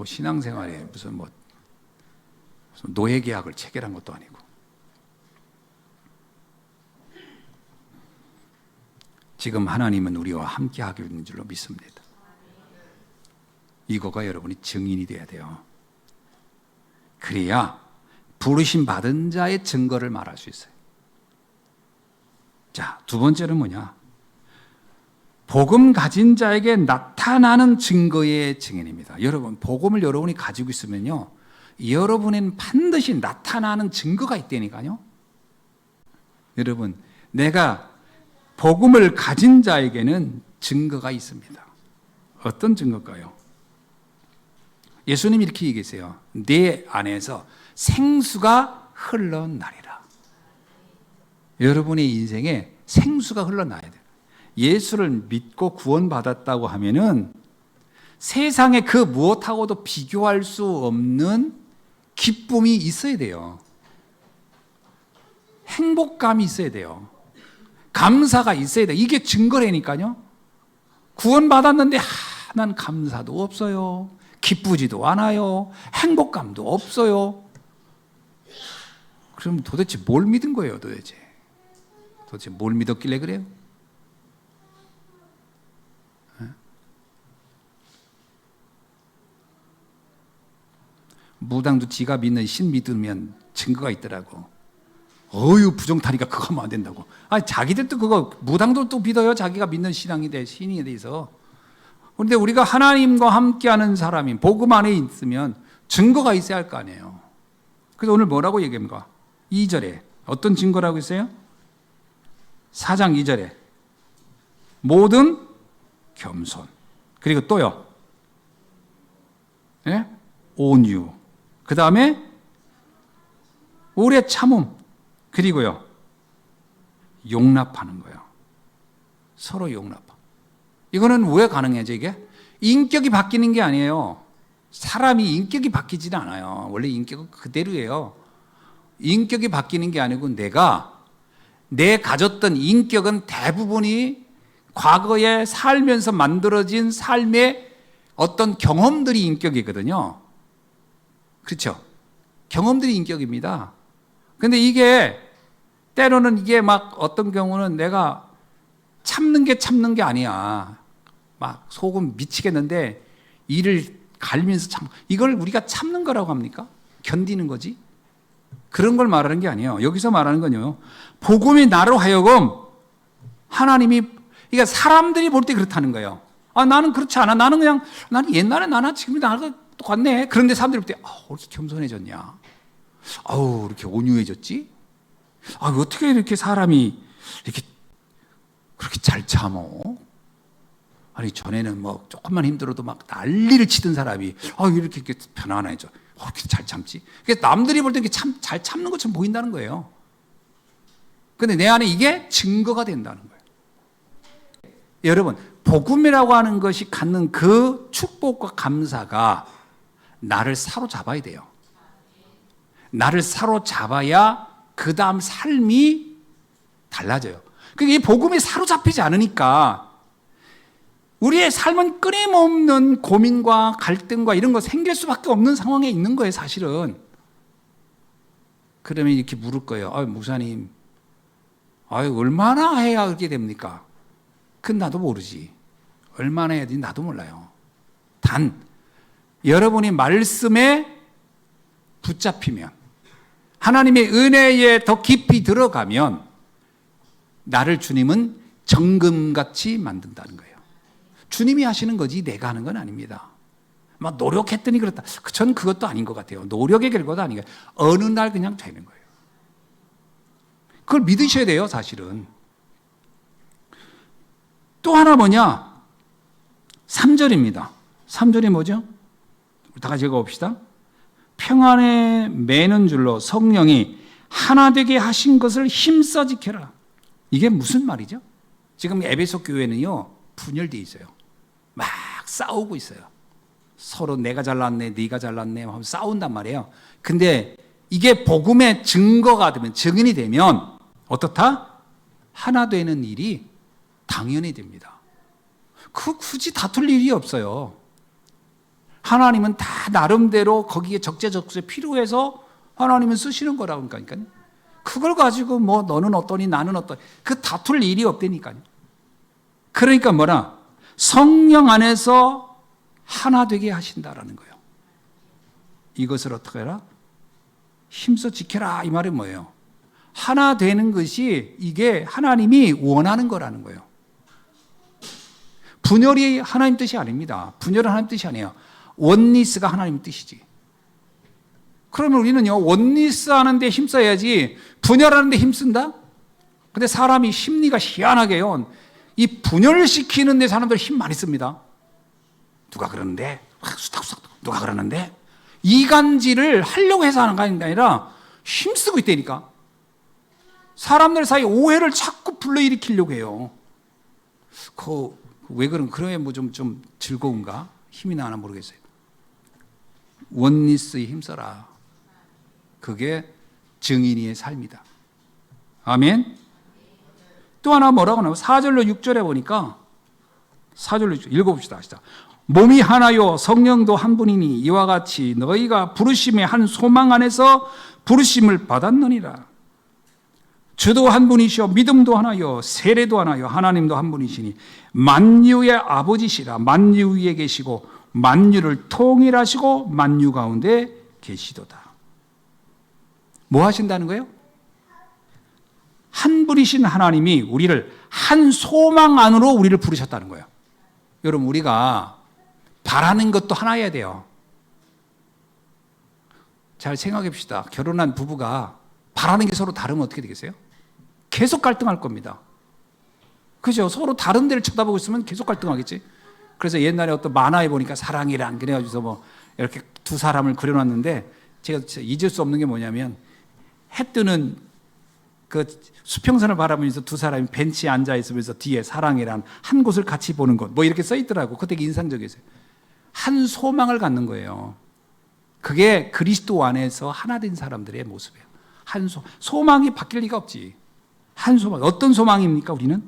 신앙생활에 무슨 노예 계약을 체결한 것도 아니고. 지금 하나님은 우리와 함께 하고 있는 줄로 믿습니다. 이거가 여러분이 증인이 돼야 돼요. 그래야 부르심 받은 자의 증거를 말할 수 있어요. 자, 두 번째는 뭐냐? 복음 가진 자에게 나타나는 증거의 증인입니다. 여러분, 복음을 여러분이 가지고 있으면요, 여러분에는 반드시 나타나는 증거가 있다니까요. 여러분, 내가 복음을 가진 자에게는 증거가 있습니다. 어떤 증거일까요? 예수님이 이렇게 얘기했어요. 내 안에서 생수가 흘러나리라. 여러분의 인생에 생수가 흘러나야 돼요. 예수를 믿고 구원받았다고 하면은 세상에 그 무엇하고도 비교할 수 없는 기쁨이 있어야 돼요. 행복감이 있어야 돼요. 감사가 있어야 돼요. 이게 증거라니까요. 구원받았는데 난 감사도 없어요. 기쁘지도 않아요. 행복감도 없어요. 그럼 도대체 뭘 믿은 거예요, 도대체? 도대체 뭘 믿었길래 그래요? 무당도 지가 믿는 신 믿으면 증거가 있더라고. 어유 부정타니까 그거 하면 안 된다고. 아니, 자기들도 그거, 무당도 또 믿어요. 자기가 믿는 신앙에 대해서. 그런데 우리가 하나님과 함께하는 사람이 복음 안에 있으면 증거가 있어야 할 거 아니에요. 그래서 오늘 뭐라고 얘기합니까? 2절에 어떤 증거라고 있어요? 4장 2절에 모든 겸손, 그리고 또요, 예? 온유, 그 다음에 오래 참음, 그리고요 용납하는 거예요. 서로 용납. 이거는 왜 가능해져? 이게 인격이 바뀌는 게 아니에요. 사람이 인격이 바뀌지는 않아요. 원래 인격은 그대로예요. 인격이 바뀌는 게 아니고 내 가졌던 인격은 대부분이 과거에 살면서 만들어진 삶의 어떤 경험들이 인격이거든요. 그렇죠? 경험들이 인격입니다. 근데 이게 때로는 이게 막 어떤 경우는 내가 참는 게 아니야. 막 속은 미치겠는데 이를 갈면서 이걸 우리가 참는 거라고 합니까? 견디는 거지. 그런 걸 말하는 게 아니에요. 여기서 말하는 건요, 복음이 나로 하여금 하나님이, 그러니까 사람들이 볼 때 그렇다는 거예요. 아, 나는 그렇지 않아. 나는 옛날에 나나 지금 나랑 똑같네. 그런데 사람들이 볼 때, 왜 이렇게 겸손해졌냐? 아우, 이렇게 온유해졌지? 아, 어떻게 이렇게 사람이 이렇게 그렇게 잘 참어? 아니, 전에는 뭐 조금만 힘들어도 막 난리를 치던 사람이 이렇게 편안해져. 이렇게 잘 참지? 그러니까 남들이 볼 때 잘 참는 것처럼 보인다는 거예요. 근데 내 안에 이게 증거가 된다는 거예요. 여러분, 복음이라고 하는 것이 갖는 그 축복과 감사가 나를 사로잡아야 돼요. 나를 사로잡아야 그 다음 삶이 달라져요. 그게 복음이 사로잡히지 않으니까 우리의 삶은 끊임없는 고민과 갈등과 이런 거 생길 수밖에 없는 상황에 있는 거예요, 사실은. 그러면 이렇게 물을 거예요. 목사님, 얼마나 해야 그렇게 됩니까? 그건 나도 모르지. 얼마나 해야 되는지 나도 몰라요. 단, 여러분이 말씀에 붙잡히면, 하나님의 은혜에 더 깊이 들어가면 나를 주님은 정금같이 만든다는 거예요. 주님이 하시는 거지 내가 하는 건 아닙니다. 막 노력했더니 그렇다. 전 그것도 아닌 것 같아요. 노력의 결과도 아닌 거예요. 어느 날 그냥 되는 거예요. 그걸 믿으셔야 돼요, 사실은. 또 하나 뭐냐? 3절입니다. 3절이 뭐죠? 다 같이 읽어봅시다. 평안에 매는 줄로 성령이 하나 되게 하신 것을 힘써 지켜라. 이게 무슨 말이죠? 지금 에베소 교회는요, 분열되어 있어요. 막 싸우고 있어요. 서로 내가 잘났네, 네가 잘났네 하면 싸운단 말이에요. 근데 이게 복음의 증거가 되면, 증인이 되면 어떻다? 하나 되는 일이 당연히 됩니다. 굳이 다툴 일이 없어요. 하나님은 다 나름대로 거기에 적재적소에 필요해서 하나님은 쓰시는 거라고 하니까요. 그걸 가지고 뭐 너는 어떠니 나는 어떠니 그 다툴 일이 없다니까요. 그러니까 뭐라? 성령 안에서 하나 되게 하신다라는 거예요. 이것을 어떻게 해라? 힘써 지켜라. 이 말이 뭐예요? 하나 되는 것이 이게 하나님이 원하는 거라는 거예요. 분열이 하나님 뜻이 아닙니다. 분열은 하나님 뜻이 아니에요. 원리스가 하나님 뜻이지. 그러면 우리는요, 원리스 하는데 힘써야지 분열하는데 힘쓴다? 근데 사람이 심리가 희한하게요, 이 분열시키는 데 사람들 힘 많이 씁니다. 누가 그러는데? 수탁수탁 누가 그러는데? 이간질을 하려고 해서 하는 게 아니라 힘쓰고 있다니까. 사람들 사이 오해를 자꾸 불러일으키려고 해요. 왜 그러면 뭐 좀 즐거운가? 힘이 나나 모르겠어요. 원리스에 힘써라. 그게 증인의 삶이다. 아멘. 또 하나 뭐라고 나와요? 4절로 6절에 보니까 4절로 6절 읽어봅시다. 몸이 하나요 성령도 한 분이니 이와 같이 너희가 부르심의 한 소망 안에서 부르심을 받았느니라. 주도 한 분이시오 믿음도 하나요 세례도 하나요 하나님도 한 분이시니 만유의 아버지시라. 만유 위에 계시고 만유를 통일하시고 만유 가운데 계시도다. 뭐 하신다는 거예요? 한 분이신 하나님이 우리를 한 소망 안으로 우리를 부르셨다는 거예요. 여러분, 우리가 바라는 것도 하나여야 돼요. 잘 생각해 봅시다. 결혼한 부부가 바라는 게 서로 다르면 어떻게 되겠어요? 계속 갈등할 겁니다. 그죠? 서로 다른 데를 쳐다보고 있으면 계속 갈등하겠지. 그래서 옛날에 어떤 만화에 보니까 사랑이란 그래가지고 뭐 이렇게 두 사람을 그려놨는데 제가 잊을 수 없는 게 뭐냐면 해 뜨는 그 수평선을 바라보면서 두 사람이 벤치에 앉아 있으면서 뒤에 사랑이란 한 곳을 같이 보는 것 뭐 이렇게 써 있더라고. 그거 되게 인상적이었어요. 한 소망을 갖는 거예요. 그게 그리스도 안에서 하나 된 사람들의 모습이에요. 소망이 바뀔 리가 없지. 한 소망. 어떤 소망입니까, 우리는?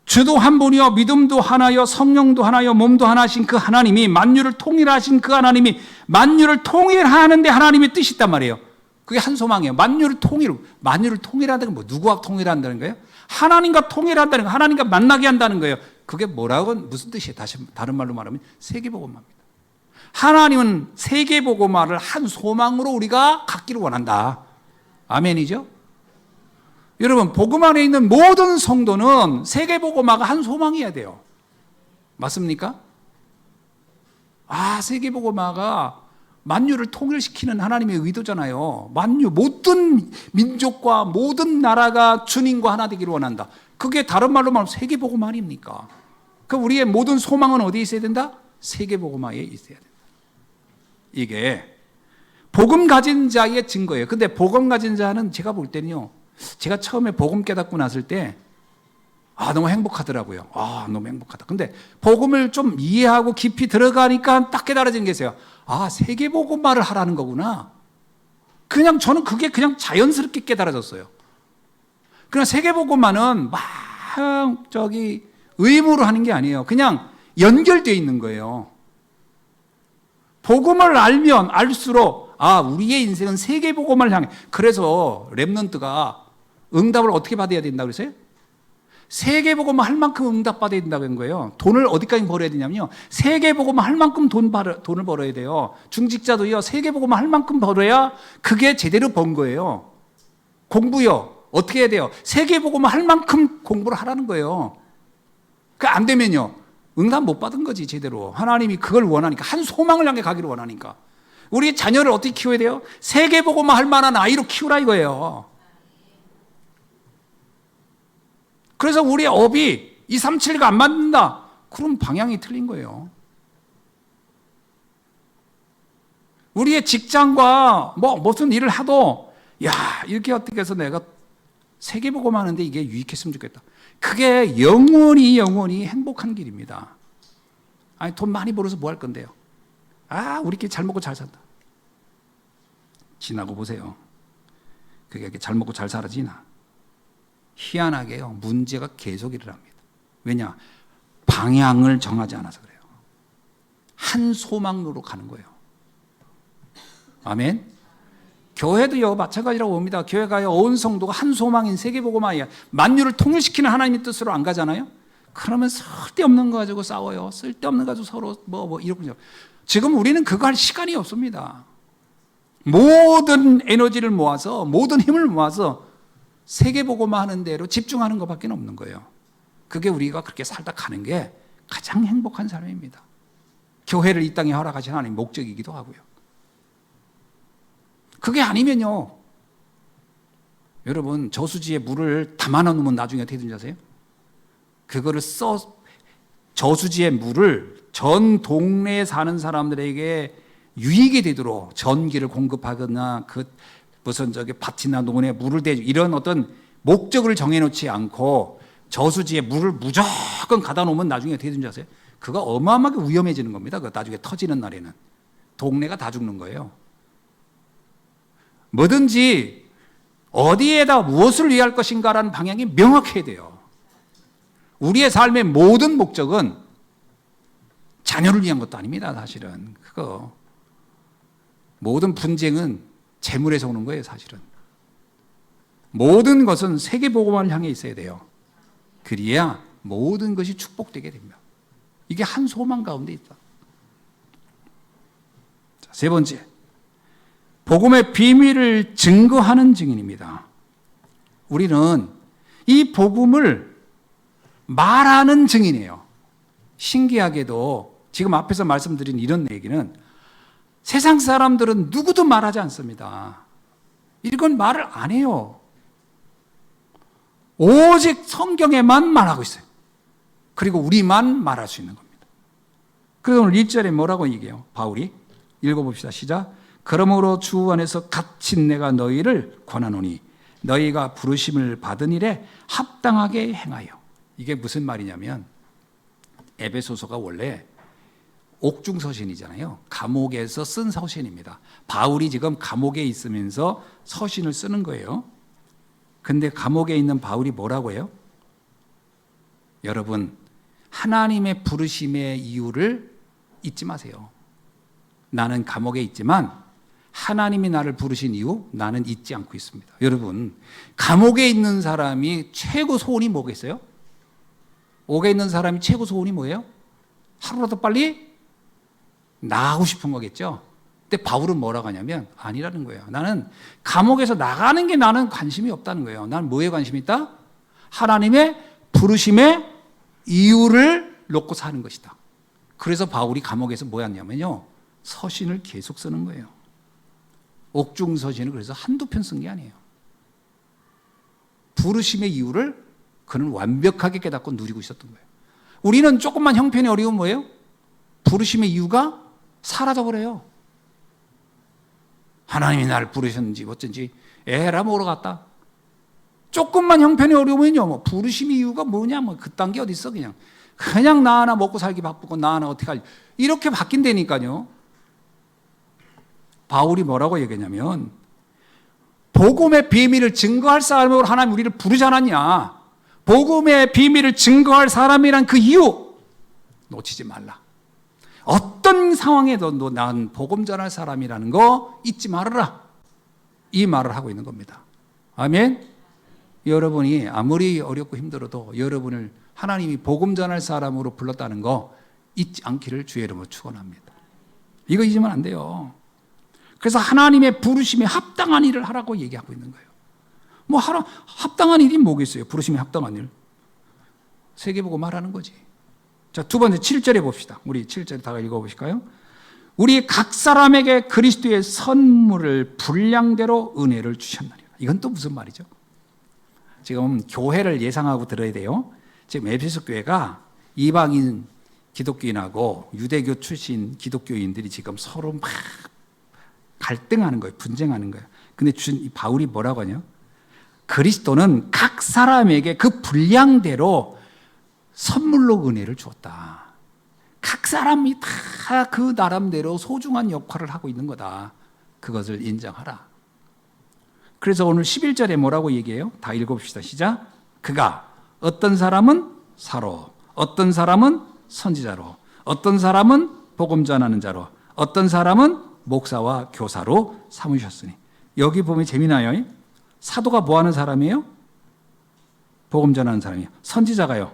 주도 한 분이요, 믿음도 하나요, 성령도 하나요, 몸도 하나신 그 하나님이, 만유를 통일하신 그 하나님이 만유를 통일하는 데 하나님의 뜻이 있단 말이에요. 그게 한 소망이에요. 만유를 통일한다는 건 뭐 누구와 통일한다는 거예요? 하나님과 통일한다는 거, 하나님과 만나게 한다는 거예요. 그게 뭐라고, 무슨 뜻이에요? 다른 말로 말하면 세계복음화입니다. 하나님은 세계복음화를 한 소망으로 우리가 갖기를 원한다. 아멘이죠? 여러분, 복음 안에 있는 모든 성도는 세계복음화가 한 소망이어야 돼요. 맞습니까? 세계복음화가 만유를 통일시키는 하나님의 의도잖아요. 만유, 모든 민족과 모든 나라가 주님과 하나 되기를 원한다. 그게 다른 말로 말하면 세계복음화 아닙니까? 그 우리의 모든 소망은 어디에 있어야 된다? 세계복음화에 있어야 된다. 이게 복음 가진 자의 증거예요. 근데 복음 가진 자는 제가 볼 때는요, 제가 처음에 복음 깨닫고 났을 때 너무 행복하더라고요. 너무 행복하다. 근데 복음을 좀 이해하고 깊이 들어가니까 딱 깨달아진 게 있어요. 세계복음화를 하라는 거구나. 저는 그게 그냥 자연스럽게 깨달아졌어요. 그냥 세계복음화는 막 의무로 하는 게 아니에요. 그냥 연결되어 있는 거예요. 복음을 알면 알수록 우리의 인생은 세계복음을 향해. 그래서 렘넌트가 응답을 어떻게 받아야 된다고 그랬어요? 세계복음을 할 만큼 응답받아야 된다고 한 거예요. 돈을 어디까지 벌어야 되냐면요, 세계복음을 할 만큼 돈을 벌어야 돼요. 중직자도요, 세계복음을 할 만큼 벌어야 그게 제대로 번 거예요. 공부요, 어떻게 해야 돼요? 세계복음을 할 만큼 공부를 하라는 거예요. 안 되면요, 응답 못 받은 거지, 제대로. 하나님이 그걸 원하니까, 한 소망을 향해 가기를 원하니까. 우리 자녀를 어떻게 키워야 돼요? 세계복음을 할 만한 아이로 키우라 이거예요. 그래서 우리 업이 237가 안 맞는다. 그럼 방향이 틀린 거예요. 우리의 직장과 무슨 일을 하도 이렇게 어떻게 해서 내가 세계복음 하는데 이게 유익했으면 좋겠다. 그게 영원히 행복한 길입니다. 돈 많이 벌어서 뭐 할 건데요? 우리끼리 잘 먹고 잘 산다. 지나고 보세요. 그게 이렇게 잘 먹고 잘 살아지나? 희한하게요, 문제가 계속 일어납니다. 왜냐? 방향을 정하지 않아서 그래요. 한 소망으로 가는 거예요. 아멘? 교회도요, 마찬가지라고 봅니다. 교회가요, 온 성도가 한 소망인 세계복음화야. 만유를 통일시키는 하나님의 뜻으로 안 가잖아요? 그러면 쓸데없는 거 가지고 싸워요. 쓸데없는 거 가지고 서로 이러고. 지금 우리는 그거 할 시간이 없습니다. 모든 에너지를 모아서, 모든 힘을 모아서 세계복음화 하는 대로 집중하는 것밖에 없는 거예요. 그게 우리가 그렇게 살다 가는 게 가장 행복한 삶입니다. 교회를 이 땅에 허락하신 하나님의 목적이기도 하고요. 그게 아니면요, 여러분, 저수지에 물을 담아놓으면 나중에 어떻게 되는지 아세요? 그거를 저수지의 물을 전 동네에 사는 사람들에게 유익이 되도록 전기를 공급하거나 무슨 밭이나 논에 물을 대주 이런 어떤 목적을 정해놓지 않고 저수지에 물을 무조건 가다 놓으면 나중에 어떻게 되는지 아세요? 그거 어마어마하게 위험해지는 겁니다. 그 나중에 터지는 날에는 동네가 다 죽는 거예요. 뭐든지 어디에다 무엇을 위할 것인가라는 방향이 명확해야 돼요. 우리의 삶의 모든 목적은 자녀를 위한 것도 아닙니다. 사실은 모든 분쟁은 재물에서 오는 거예요. 사실은 모든 것은 세계복음화를 향해 있어야 돼요. 그래야 모든 것이 축복되게 됩니다. 이게 한 소망 가운데 있다. 자, 세 번째, 복음의 비밀을 증거하는 증인입니다. 우리는 이 복음을 말하는 증인이에요. 신기하게도 지금 앞에서 말씀드린 이런 얘기는 세상 사람들은 누구도 말하지 않습니다. 이건 말을 안 해요. 오직 성경에만 말하고 있어요. 그리고 우리만 말할 수 있는 겁니다. 그래서 오늘 1절에 뭐라고 얘기해요? 바울이 읽어봅시다. 시작. 그러므로 주 안에서 갇힌 내가 너희를 권하노니 너희가 부르심을 받은 일에 합당하게 행하여. 이게 무슨 말이냐면 에베소서가 원래 옥중서신이잖아요. 감옥에서 쓴 서신입니다. 바울이 지금 감옥에 있으면서 서신을 쓰는 거예요. 근데 감옥에 있는 바울이 뭐라고 해요? 여러분, 하나님의 부르심의 이유를 잊지 마세요. 나는 감옥에 있지만 하나님이 나를 부르신 이후 나는 잊지 않고 있습니다. 여러분, 감옥에 있는 사람이 최고 소원이 뭐겠어요? 옥에 있는 사람이 최고 소원이 뭐예요? 하루라도 빨리 나가고 싶은 거겠죠. 근데 바울은 뭐라고 하냐면 아니라는 거예요. 나는 감옥에서 나가는 게 나는 관심이 없다는 거예요. 나는 뭐에 관심이 있다? 하나님의 부르심의 이유를 놓고 사는 것이다. 그래서 바울이 감옥에서 뭐였냐면요, 서신을 계속 쓰는 거예요. 옥중 서신을 그래서 한두 편 쓴 게 아니에요. 부르심의 이유를 그는 완벽하게 깨닫고 누리고 있었던 거예요. 우리는 조금만 형편이 어려우면 뭐예요? 부르심의 이유가 사라져버려요. 하나님이 나를 부르셨는지 어쩐지 에라 뭐로 갔다. 조금만 형편이 어려우면요, 뭐 부르심의 이유가 뭐냐, 뭐 그딴 게 어디 있어. 그냥 나 하나 먹고 살기 바쁘고 나 하나 어떻게 할지 이렇게 바뀐다니까요. 바울이 뭐라고 얘기했냐면 복음의 비밀을 증거할 사람으로 하나님 우리를 부르지 않았냐. 복음의 비밀을 증거할 사람이란 그 이유 놓치지 말라. 어떤 상황에도 난 복음 전할 사람이라는 거 잊지 말아라. 이 말을 하고 있는 겁니다. 아멘. 여러분이 아무리 어렵고 힘들어도 여러분을 하나님이 복음 전할 사람으로 불렀다는 거 잊지 않기를 주의 이름으로 축원합니다. 이거 잊으면 안 돼요. 그래서 하나님의 부르심에 합당한 일을 하라고 얘기하고 있는 거예요. 뭐 합당한 일이 뭐겠어요? 부르심에 합당한 일. 세계보고 말하는 거지. 자, 두 번째 7절에 봅시다. 우리 7절 다 읽어보실까요? 우리 각 사람에게 그리스도의 선물을 분량대로 은혜를 주셨나니라. 이건 또 무슨 말이죠? 지금 교회를 예상하고 들어야 돼요. 지금 에베소 교회가 이방인 기독교인하고 유대교 출신 기독교인들이 지금 서로 막 갈등하는 거예요. 분쟁하는 거예요. 근데 바울이 뭐라고 하냐? 그리스도는 각 사람에게 그 분량대로 선물로 은혜를 주었다. 각 사람이 다 그 나름대로 소중한 역할을 하고 있는 거다. 그것을 인정하라. 그래서 오늘 11절에 뭐라고 얘기해요? 다 읽어봅시다. 시작. 그가 어떤 사람은 사로, 어떤 사람은 선지자로, 어떤 사람은 복음 전하는 자로, 어떤 사람은 목사와 교사로 삼으셨으니. 여기 보면 재미나요. 사도가 뭐 하는 사람이에요? 복음 전하는 사람이에요. 선지자가요?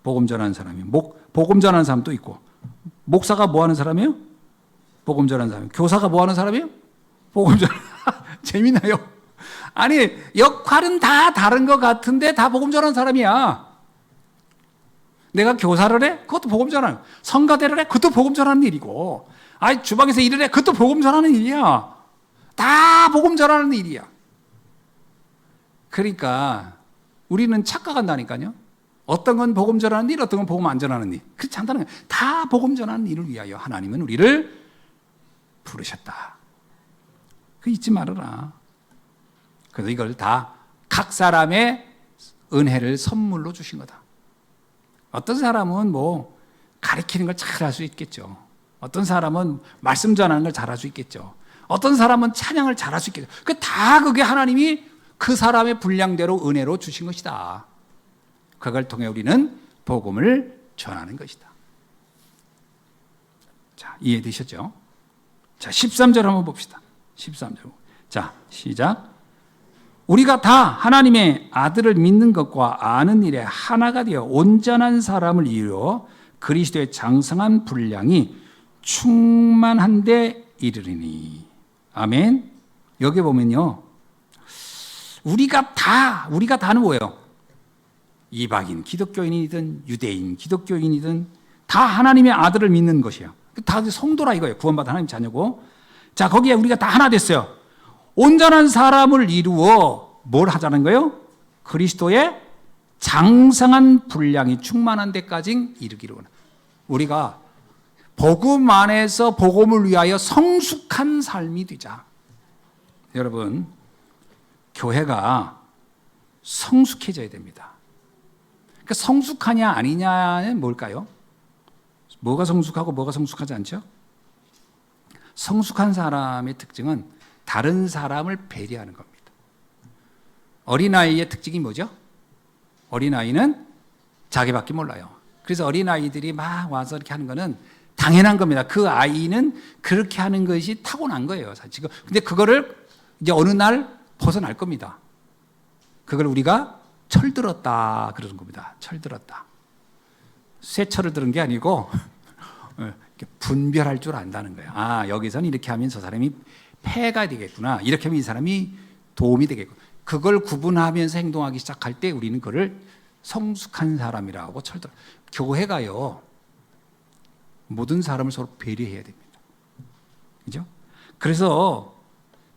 복음 전하는 사람이에요. 복음 전하는 사람도 있고. 목사가 뭐 하는 사람이에요? 복음 전하는 사람이에요. 교사가 뭐 하는 사람이에요? 복음 전하는 재미나요? 아니, 역할은 다 다른 것 같은데 다 복음 전하는 사람이야. 내가 교사를 해? 그것도 복음 전하는. 성가대를 해? 그것도 복음 전하는 일이고. 아니, 주방에서 일을 해? 그것도 복음 전하는 일이야. 다 복음 전하는 일이야. 그러니까 우리는 착각한다니까요. 어떤 건 복음 전하는 일, 어떤 건 복음 안 전하는 일. 그렇지 않다는 거예요. 다 복음 전하는 일을 위하여 하나님은 우리를 부르셨다. 그 잊지 말아라. 그래서 이걸 다 각 사람의 은혜를 선물로 주신 거다. 어떤 사람은 뭐 가르치는 걸 잘할 수 있겠죠. 어떤 사람은 말씀 전하는 걸 잘할 수 있겠죠. 어떤 사람은 찬양을 잘할 수 있겠죠. 그게 하나님이 그 사람의 분량대로 은혜로 주신 것이다. 그걸 통해 우리는 복음을 전하는 것이다. 자, 이해되셨죠? 자, 13절 한번 봅시다. 13절. 자, 시작. 우리가 다 하나님의 아들을 믿는 것과 아는 일에 하나가 되어 온전한 사람을 이루어 그리스도의 장성한 분량이 충만한 데 이르리니. 아멘. 여기 보면요. 우리가 다는 뭐예요? 이방인 기독교인이든 유대인 기독교인이든 다 하나님의 아들을 믿는 것이에요. 다 성도라 이거예요. 구원받은 하나님 자녀고. 자, 거기에 우리가 다 하나 됐어요. 온전한 사람을 이루어 뭘 하자는 거예요? 그리스도의 장성한 분량이 충만한 데까지 이르기로. 우리가 복음 안에서 복음을 위하여 성숙한 삶이 되자. 여러분, 교회가 성숙해져야 됩니다. 그러니까 성숙하냐 아니냐는 뭘까요? 뭐가 성숙하고 뭐가 성숙하지 않죠? 성숙한 사람의 특징은 다른 사람을 배려하는 겁니다. 어린아이의 특징이 뭐죠? 어린아이는 자기밖에 몰라요. 그래서 어린아이들이 막 와서 이렇게 하는 거는 당연한 겁니다. 그 아이는 그렇게 하는 것이 타고난 거예요. 지금. 근데 그거를 이제 어느 날 벗어날 겁니다. 그걸 우리가 철들었다 그러는 겁니다. 철들었다. 쇠철을 들은 게 아니고 분별할 줄 안다는 거예요. 아, 여기서는 이렇게 하면 저 사람이 폐가 되겠구나. 이렇게 하면 이 사람이 도움이 되겠구나. 그걸 구분하면서 행동하기 시작할 때 우리는 그걸 성숙한 사람이라고 철들어. 교회가요, 모든 사람을 서로 배려해야 됩니다. 그죠? 그래서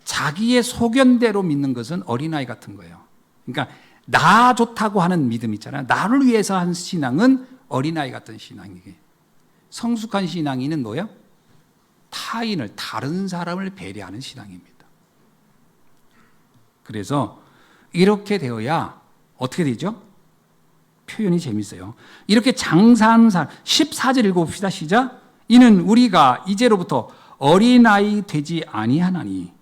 자기의 소견대로 믿는 것은 어린아이 같은 거예요. 그러니까 나 좋다고 하는 믿음 있잖아요. 나를 위해서 한 신앙은 어린아이 같은 신앙이에요. 성숙한 신앙인은 뭐예요? 타인을, 다른 사람을 배려하는 신앙입니다. 그래서 이렇게 되어야 어떻게 되죠? 표현이 재밌어요. 이렇게 장사하는 사람, 14절 읽어봅시다. 시작. 이는 우리가 이제로부터 어린아이 되지 아니하나니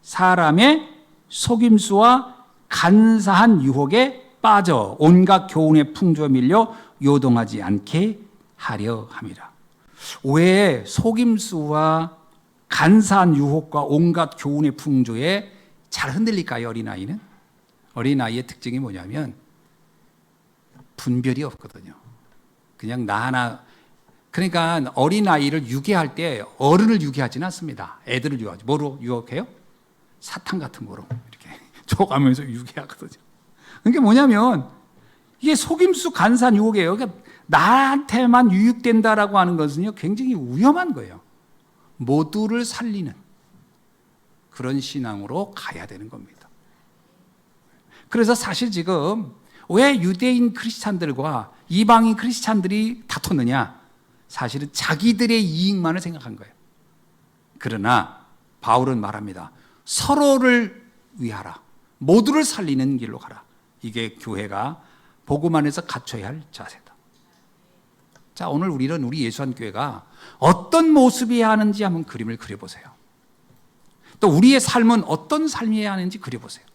사람의 속임수와 간사한 유혹에 빠져 온갖 교훈의 풍조에 밀려 요동하지 않게 하려 함이라. 왜 속임수와 간사한 유혹과 온갖 교훈의 풍조에 잘 흔들릴까요? 어린아이는? 어린아이의 특징이 뭐냐면 분별이 없거든요. 그냥 나 하나. 그러니까 어린아이를 유괴할 때 어른을 유괴하지는 않습니다. 애들을 유혹하지. 뭐로 유혹해요? 사탕 같은 거로 이렇게 줘가면서 유괴하거든요. 그게 뭐냐면 이게 속임수 간사한 유혹이에요. 그러니까 나한테만 유익된다라고 하는 것은요, 굉장히 위험한 거예요. 모두를 살리는 그런 신앙으로 가야 되는 겁니다. 그래서 사실 지금 왜 유대인 크리스찬들과 이방인 크리스찬들이 다퉜느냐? 사실은 자기들의 이익만을 생각한 거예요. 그러나 바울은 말합니다. 서로를 위하라. 모두를 살리는 길로 가라. 이게 교회가 복음 안에서 갖춰야 할 자세다. 자, 오늘 우리는 우리 예수한교회가 어떤 모습이어야 하는지 한번 그림을 그려보세요. 또 우리의 삶은 어떤 삶이어야 하는지 그려보세요.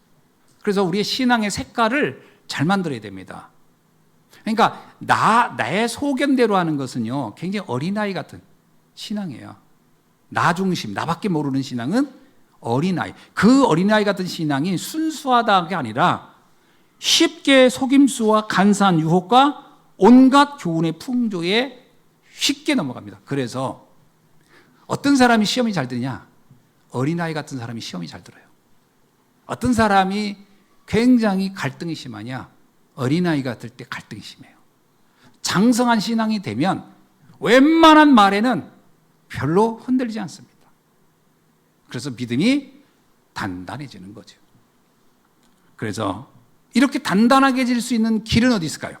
그래서 우리의 신앙의 색깔을 잘 만들어야 됩니다. 그러니까 나의 소견대로 하는 것은요, 굉장히 어린아이 같은 신앙이에요. 나 중심, 나밖에 모르는 신앙은 어린아이. 그 어린아이 같은 신앙이 순수하다가 아니라 쉽게 속임수와 간사한 유혹과 온갖 교훈의 풍조에 쉽게 넘어갑니다. 그래서 어떤 사람이 시험이 잘 드냐? 어린아이 같은 사람이 시험이 잘 들어요. 어떤 사람이 굉장히 갈등이 심하냐? 어린아이가 될 때 갈등이 심해요. 장성한 신앙이 되면 웬만한 말에는 별로 흔들리지 않습니다. 그래서 믿음이 단단해지는 거죠. 그래서 이렇게 단단하게 질 수 있는 길은 어디 있을까요?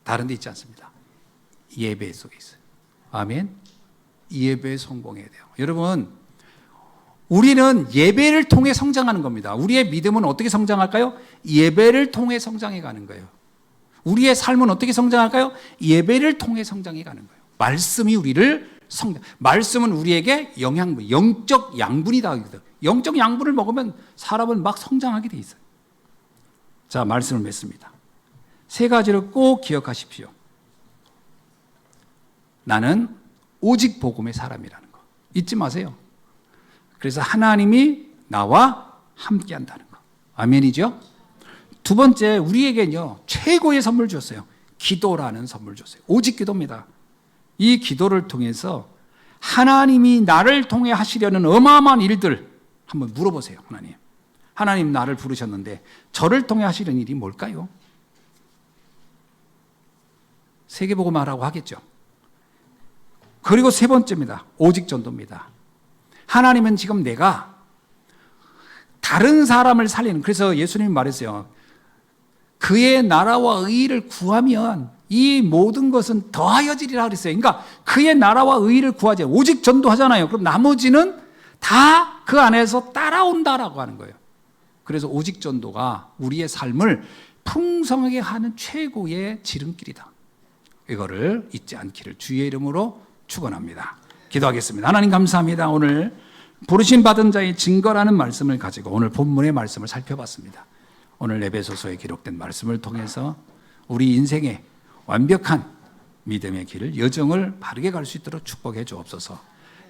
다른 데 있지 않습니다. 예배 속에 있어요. 아멘. 예배에 성공해야 돼요. 여러분, 우리는 예배를 통해 성장하는 겁니다. 우리의 믿음은 어떻게 성장할까요? 예배를 통해 성장해 가는 거예요. 우리의 삶은 어떻게 성장할까요? 예배를 통해 성장해 가는 거예요. 말씀이 우리를 말씀은 우리에게 영양분, 영적 양분이다. 영적 양분을 먹으면 사람은 막 성장하게 돼 있어요. 자, 말씀을 맺습니다. 세 가지를 꼭 기억하십시오. 나는 오직 복음의 사람이라는 거 잊지 마세요. 그래서 하나님이 나와 함께 한다는 거. 아멘이죠? 두 번째, 우리에게는요, 최고의 선물 줬어요. 기도라는 선물 줬어요. 오직 기도입니다. 이 기도를 통해서 하나님이 나를 통해 하시려는 어마어마한 일들 한번 물어보세요. 하나님 나를 부르셨는데 저를 통해 하시려는 일이 뭘까요? 세계복음화라고 하겠죠. 그리고 세 번째입니다. 오직 전도입니다. 하나님은 지금 내가 다른 사람을 살리는, 그래서 예수님이 말했어요. 그의 나라와 의의를 구하면 이 모든 것은 더하여지리라 그랬어요. 그러니까 그의 나라와 의의를 구하지, 오직 전도하잖아요. 그럼 나머지는 다 그 안에서 따라온다라고 하는 거예요. 그래서 오직 전도가 우리의 삶을 풍성하게 하는 최고의 지름길이다. 이거를 잊지 않기를 주의 이름으로 축원합니다. 기도하겠습니다. 하나님 감사합니다. 오늘 부르심 받은 자의 증거라는 말씀을 가지고 오늘 본문의 말씀을 살펴봤습니다. 오늘 에베소서에 기록된 말씀을 통해서 우리 인생의 완벽한 믿음의 길을, 여정을 바르게 갈 수 있도록 축복해 주옵소서.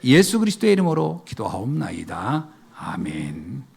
예수 그리스도의 이름으로 기도하옵나이다. 아멘.